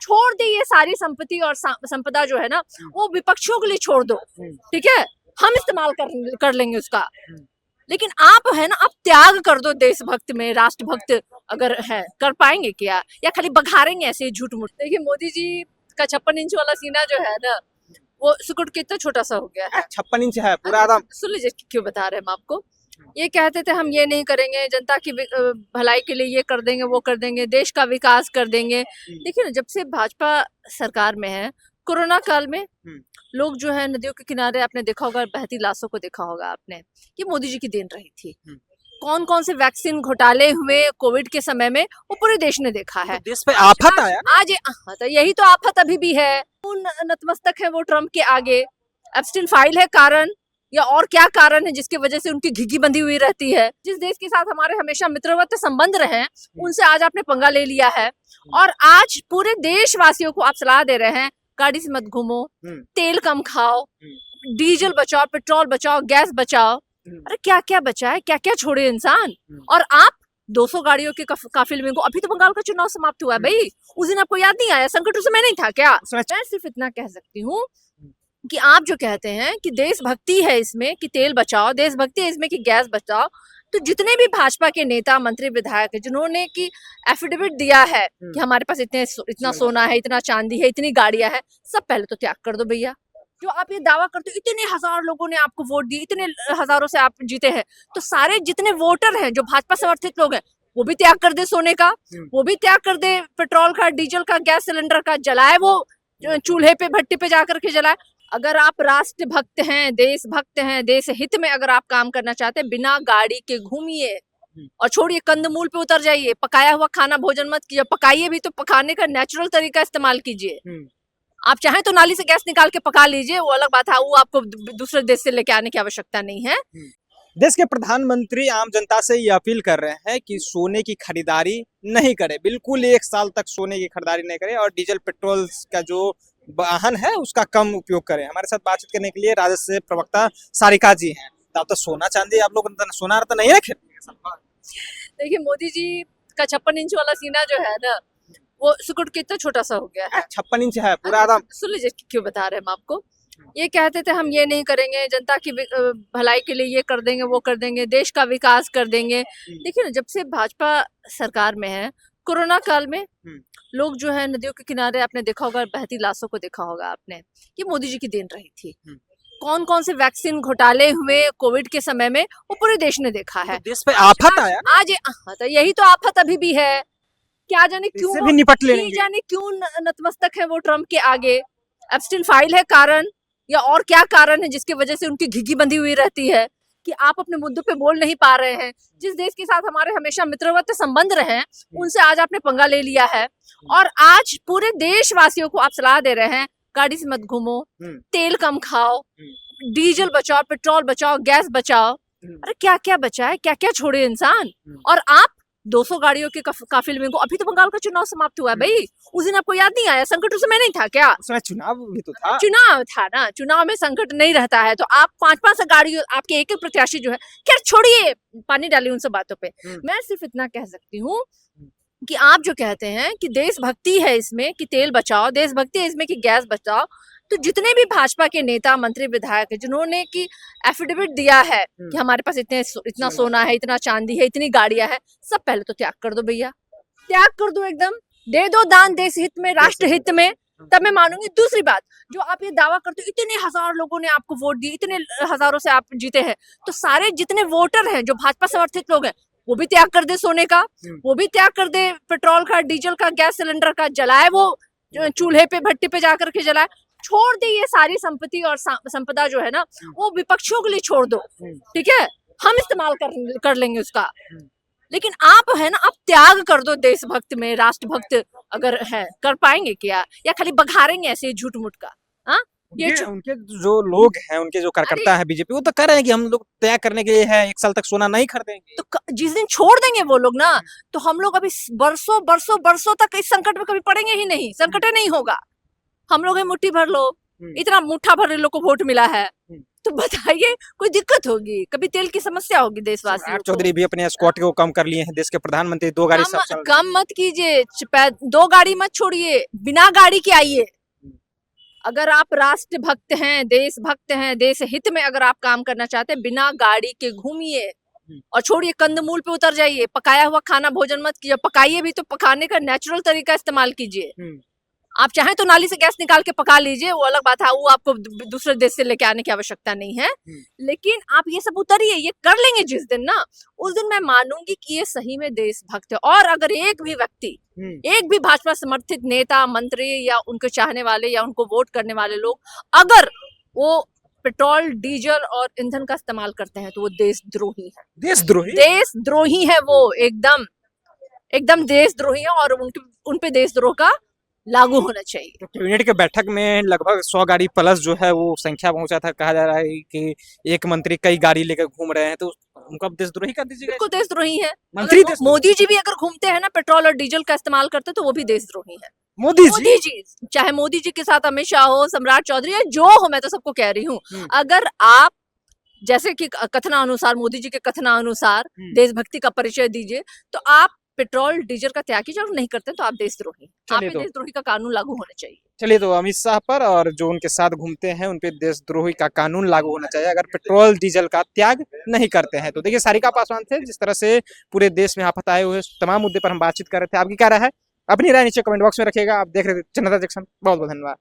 छोड़ दे ये सारी संपत्ति और संपदा जो है ना, वो विपक्षियों के लिए छोड़ दो, ठीक है, हम इस्तेमाल कर लेंगे उसका। लेकिन आप है ना, आप त्याग कर दो देशभक्त में, राष्ट्रभक्त अगर है, कर पाएंगे क्या, या खाली बघारेंगे ऐसे ही झूठ मूठ। देखिए मोदी जी का 56 इंच वाला सीना जो है ना, वो सुकुट कितना छोटा सा हो गया है। 56 इंच है पूरा आदम। सुन लीजिए क्यों बता रहे हैं हम आपको। ये कहते थे हम ये नहीं करेंगे, जनता की भलाई के लिए ये कर देंगे, वो कर देंगे, देश का विकास कर देंगे। देखिए ना, जब से भाजपा सरकार में है, कोरोना काल में लोग जो है नदियों के किनारे, आपने देखा होगा बहती लाशों को देखा होगा आपने, ये मोदी जी की देन रही थी। कौन कौन से वैक्सीन घोटाले हुए कोविड के समय में, वो पूरे देश ने देखा है। देश पे आफत आया आज यही तो आफत अभी भी है। नतमस्तक है वो ट्रम्प के आगे। एप्स्टीन फाइल है कारण, या और क्या कारण है जिसकी वजह से उनकी घिघी बंधी हुई रहती है। जिस देश के साथ हमारे हमेशा मित्रवत संबंध रहे, उनसे आज आपने पंगा ले लिया है, और आज पूरे देशवासियों को आप सलाह दे रहे हैं गाड़ी से मत घूमो, तेल कम खाओ, डीजल बचाओ, पेट्रोल बचाओ, गैस बचाओ। अरे क्या क्या बचा है, क्या क्या छोड़े इंसान। और आप 200 गाड़ियों के काफिले में, अभी तो बंगाल का चुनाव समाप्त हुआ है भाई, उस दिन आपको याद नहीं आया, संकट उस समय नहीं था क्या। मैं सिर्फ इतना कह सकती हूँ कि आप जो कहते हैं कि देशभक्ति है इसमें कि तेल बचाओ, देशभक्ति है इसमें कि गैस बचाओ, तो जितने भी भाजपा के नेता मंत्री विधायक है जिन्होंने की एफिडेविट दिया है कि हमारे पास इतना सोना है, इतना चांदी है, इतनी गाड़ियां हैं, सब पहले तो त्याग कर दो भैया। जो आप ये दावा करते हो इतने हजार लोगों ने आपको वोट दिए, इतने हजारों से आप जीते हैं, तो सारे जितने वोटर हैं जो भाजपा समर्थित लोग हैं, वो भी त्याग कर दे सोने का, वो भी त्याग कर दे पेट्रोल का, डीजल का, गैस सिलेंडर का, जलाए वो चूल्हे पे भट्टी पे जाकर के जलाए। अगर आप राष्ट्रभक्त हैं, देशभक्त हैं, देश हित में अगर आप काम करना चाहते हैं, बिना गाड़ी के घूमिए और छोड़िए, कंदमूल पे उतर जाइए, पकाया हुआ खाना भोजन मत कीजिए, पकाइए भी तो पकाने का नेचुरल तरीका इस्तेमाल कीजिए। आप चाहें तो नाली से गैस निकाल के पका लीजिए, वो अलग बात है, वो आपको दूसरे देश से लेके आने की आवश्यकता नहीं है। देश के प्रधानमंत्री आम जनता से ये अपील कर रहे हैं कि सोने की खरीदारी नहीं करे, बिल्कुल 1 साल तक सोने की खरीदारी नहीं करे, और डीजल पेट्रोल का जो वाहन है उसका कम उपयोग करें। हमारे साथ बातचीत करने के लिए राजद से प्रवक्ता सारिका जी हैं। तो आप तो सोना चांदी आप लोग सोना तो नहीं रखे। देखिए मोदी जी का 56 इंच वाला सीना जो है ना, वो सुकुट कितना छोटा सा हो गया है। 56 इंच है पूरा आदम। सुन लीजिए क्यों बता रहे हैं हम आपको। ये कहते थे हम ये नहीं करेंगे, जनता की भलाई के लिए ये कर देंगे, वो कर देंगे, देश का विकास कर देंगे। देखिए ना, जब से भाजपा सरकार में है, कोरोना काल में लोग जो है नदियों के किनारे, आपने देखा होगा बहती लाशों को देखा होगा आपने, ये मोदी जी की देन रही थी। कौन कौन से वैक्सीन घोटाले हुए कोविड के समय में, वो पूरे देश ने देखा है। देश पे आफत आया आज यही तो आफत अभी भी है। क्या जाने क्यों भी निपट लेंगे, जाने क्यों नतमस्तक है वो ट्रम्प के आगे। एप्स्टीन फाइल है कारण, या और क्या कारण है जिसकी वजह से उनकी घिघी बंधी हुई रहती है कि आप अपने मुद्दों पे बोल नहीं पा रहे हैं। जिस देश के साथ हमारे हमेशा मित्रवत संबंध रहे, उनसे आज आपने पंगा ले लिया है, और आज पूरे देशवासियों को आप सलाह दे रहे हैं गाड़ी से मत घूमो, तेल कम खाओ, डीजल बचाओ, पेट्रोल बचाओ, गैस बचाओ। अरे क्या क्या बचा है, क्या क्या छोड़े इंसान। और आप 200 गाड़ियों के काफिले में, अभी तो बंगाल का चुनाव समाप्त हुआ है भाई, उस दिन आपको याद नहीं आया, संकट उस समय नहीं था क्या। उसमें चुनाव भी तो था। चुनाव था ना, चुनाव में संकट नहीं रहता है। तो आप 5-5 गाड़ी, आपके एक एक प्रत्याशी जो है, खैर छोड़िए, पानी डालिए उन सब बातों पे। मैं सिर्फ इतना कह सकती हूँ कि आप जो कहते हैं कि देशभक्ति है इसमें कि तेल बचाओ, देशभक्ति है इसमें कि गैस बचाओ, तो जितने भी भाजपा के नेता मंत्री विधायक है जिन्होंने की एफिडेविट दिया है कि हमारे पास इतना सोना है, इतना चांदी है, इतनी गाड़ियां हैं, सब पहले तो त्याग कर दो भैया, त्याग कर दो एकदम, दे दो दान देश हित में, राष्ट्र हित में, तब मैं मानूंगी। दूसरी बात, जो आप ये दावा करते हो इतने हजार लोगों ने आपको वोट दिए, इतने हजारों से आप जीते हैं, तो सारे जितने वोटर हैं जो भाजपा समर्थित लोग हैं, वो भी त्याग कर दे सोने का, वो भी त्याग कर दे पेट्रोल का, डीजल का, गैस सिलेंडर का, जलाए वो चूल्हे पे भट्टी पे जाकर के जलाए। छोड़ दे ये सारी संपत्ति और संपदा जो है ना, वो विपक्षियों के लिए छोड़ दो, ठीक है, हम इस्तेमाल कर लेंगे उसका। लेकिन आप है ना, आप त्याग कर दो देशभक्त में, राष्ट्रभक्त अगर है, कर पाएंगे क्या, या खाली बघारेंगे ऐसे झूठ मूठ का। हाँ, उनके जो लोग हैं, उनके जो कार्यकर्ता है बीजेपी, वो तो कह रहे हैं कि हम लोग त्याग करने के लिए है, 1 साल तक सोना नहीं खरीदेंगे। तो जिस दिन छोड़ देंगे वो लोग ना, तो हम लोग अभी बरसों बरसों बरसों तक इस संकट में कभी पड़ेंगे ही नहीं, संकट नहीं होगा। हम लोग मुट्ठी भर लोग, इतना मुट्ठा भर लोग को वोट मिला है, तो बताइए कोई दिक्कत होगी, कभी तेल की समस्या होगी देशवासियों सम्राट को। चौधरी भी अपने स्क्वाड को कम कर लिए हैं, देश के प्रधानमंत्री 2 गाड़ी सब चल कम मत कीजिए, 2 गाड़ी मत छोड़िए, बिना गाड़ी के आइए। अगर आप राष्ट्र भक्त हैं, देशभक्त हैं, देश हित में अगर आप काम करना चाहते हैं, बिना गाड़ी के घूमिए और छोड़िए, कंदमूल पे उतर जाइए। पकाया हुआ खाना भोजन मत कीजिए, पकाइए भी तो पकाने का नेचुरल तरीका इस्तेमाल कीजिए। आप चाहें तो नाली से गैस निकाल के पका लीजिए, वो अलग बात है, वो आपको दूसरे देश से लेके आने की आवश्यकता नहीं है। लेकिन आप ये सब उतरिए, ये कर लेंगे जिस दिन ना, उस दिन मैं मानूंगी कि ये सही में देशभक्त है। और अगर एक भी व्यक्ति, एक भी भाजपा समर्थित नेता, मंत्री या उनके चाहने वाले या उनको वोट करने वाले लोग अगर वो पेट्रोल, डीजल और ईंधन का इस्तेमाल करते हैं तो वो देशद्रोही है। देशद्रोही देशद्रोही है वो, एकदम एकदम देशद्रोही है, और उनपे देशद्रोह का लागू होना चाहिए। तो कैबिनेट के बैठक में लगभग 100 गाड़ी प्लस जो है वो संख्या पहुंचा था। कहा जा रहा है कि एक मंत्री कई गाड़ी लेकर घूम रहे हैं, तो उनको अब देशद्रोही कर दीजिएगा। बिल्कुल देशद्रोही है। मंत्री अगर देशद्रोही? मोदी जी भी अगर घूमते हैं ना, पेट्रोल और डीजल का इस्तेमाल करते, तो वो भी देशद्रोही है। मोदी जी चाहे मोदी जी के साथ अमित शाह हो, सम्राट चौधरी या जो हो, मैं तो सबको कह रही हूँ, अगर आप जैसे कि कथनानुसार, मोदी जी के कथनानुसार देशभक्ति का परिचय दीजिए, तो आप पेट्रोल डीजल का त्याग कीजिए। अगर नहीं करते तो आप देशद्रोही हैं। आप पे देशद्रोही का कानून लागू होना चाहिए। चलिए, तो अमित शाह पर और जो उनके साथ घूमते हैं उन पे देशद्रोही का कानून लागू होना चाहिए अगर पेट्रोल डीजल का त्याग नहीं करते हैं तो। देखिए, सारिका पासवान थे, जिस तरह से पूरे देश में आफत आए हुए तमाम मुद्दे पर हम बातचीत कर रहे थे। आपकी क्या राय है? अपनी राय नीचे कमेंट बॉक्स में रखिएगा। आप देख रहे थे जनता जंक्शन। बहुत बहुत धन्यवाद।